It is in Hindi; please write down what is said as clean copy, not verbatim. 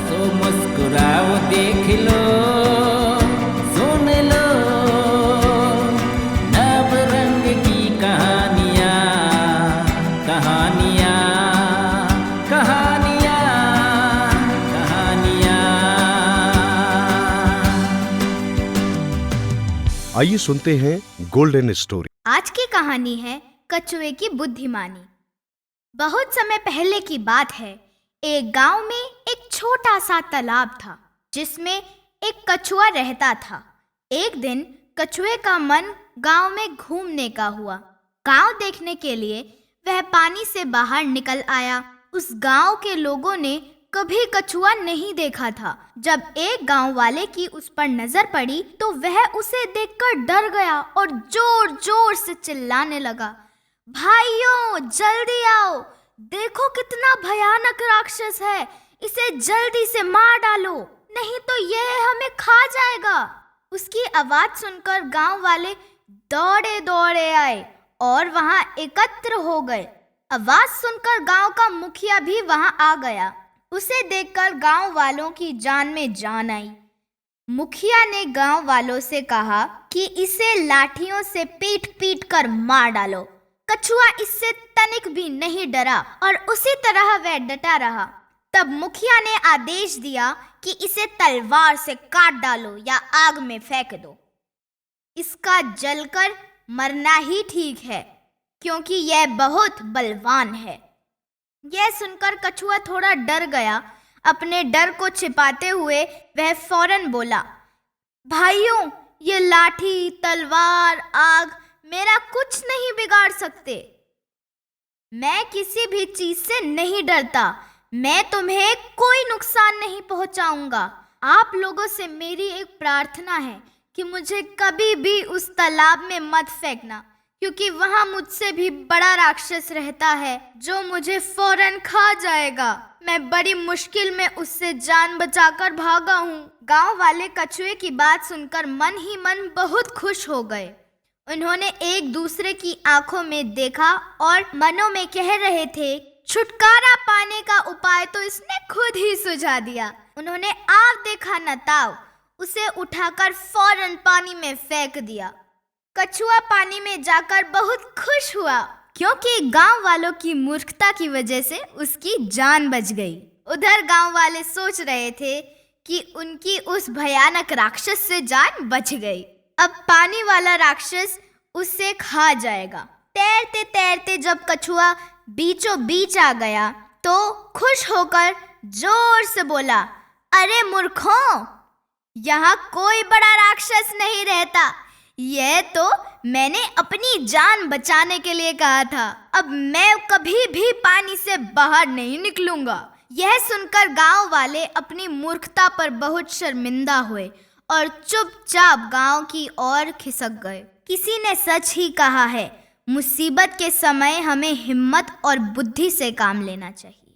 तो मुस्कुराओ, देख लो, सुन लो नव रंग की कहानियाँ, कहानियाँ, कहानियाँ, कहानियाँ। आइए सुनते हैं गोल्डन स्टोरी। आज की कहानी है कछुए की बुद्धिमानी। बहुत समय पहले की बात है। एक गांव में एक छोटा सा तालाब था जिसमें एक कछुआ रहता था। एक दिन कछुए का मन गांव में घूमने का हुआ। गांव देखने के लिए वह पानी से बाहर निकल आया। उस गांव के लोगों ने कभी कछुआ नहीं देखा था। जब एक गांव वाले की उस पर नजर पड़ी तो वह उसे देखकर डर गया और जोर जोर से चिल्लाने लगा, भाइयों जल्दी आओ, देखो कितना भयानक राक्षस है, इसे जल्दी से मार डालो, नहीं तो यह हमें खा जाएगा। उसकी आवाज सुनकर गांव वाले दौड़े दौड़े आए और वहां एकत्र हो गए। आवाज सुनकर गांव का मुखिया भी वहां आ गया। उसे देखकर गांव वालों की जान में जान आई। मुखिया ने गांव वालों से कहा कि इसे लाठियों से पीट पीट कर मार डालो। कछुआ इससे तनिक भी नहीं डरा और उसी तरह वह डटा रहा। तब मुखिया ने आदेश दिया कि इसे तलवार से काट डालो या आग में फेंक दो। इसका जलकर मरना ही ठीक है क्योंकि यह बहुत बलवान है। यह सुनकर कछुआ थोड़ा डर गया। अपने डर को छिपाते हुए वह फौरन बोला, भाइयों ये लाठी, तलवार, आग मेरा कुछ नहीं बिगाड़ सकते। मैं किसी भी चीज से नहीं डरता। मैं तुम्हें कोई नुकसान नहीं पहुंचाऊंगा। आप लोगों से मेरी एक प्रार्थना है कि मुझे कभी भी उस तालाब में मत फेंकना, क्योंकि वहां मुझसे भी बड़ा राक्षस रहता है जो मुझे फौरन खा जाएगा। मैं बड़ी मुश्किल में उससे जान बचाकर भागा हूँ। गांव वाले कछुए की बात सुनकर मन ही मन बहुत खुश हो गए। उन्होंने एक दूसरे की आंखों में देखा और मनों में कह रहे थे, छुटकारा पाने का उपाय तो इसने खुद ही सुझा दिया। उन्होंने आव देखा न ताव, उसे उठाकर फौरन पानी में फेंक दिया। कछुआ पानी में जाकर बहुत खुश हुआ क्योंकि गांव वालों की मूर्खता की वजह से उसकी जान बच गई। उधर गांव वाले सोच रहे थे कि उनकी उस भयानक राक्षस से जान बच गई। अब पानी वाला राक्षस उसे खा जाएगा। तैरते तैरते जब कछुआ बीचों बीच आ गया तो खुश होकर जोर से बोला, अरे मूर्खों, यहाँ कोई बड़ा राक्षस नहीं रहता। यह तो मैंने अपनी जान बचाने के लिए कहा था। अब मैं कभी भी पानी से बाहर नहीं निकलूंगा। यह सुनकर गांव वाले अपनी मूर्खता पर बहुत शर्मिंदा हुए और चुपचाप गांव की ओर खिसक गए। किसी ने सच ही कहा है, मुसीबत के समय हमें हिम्मत और बुद्धि से काम लेना चाहिए।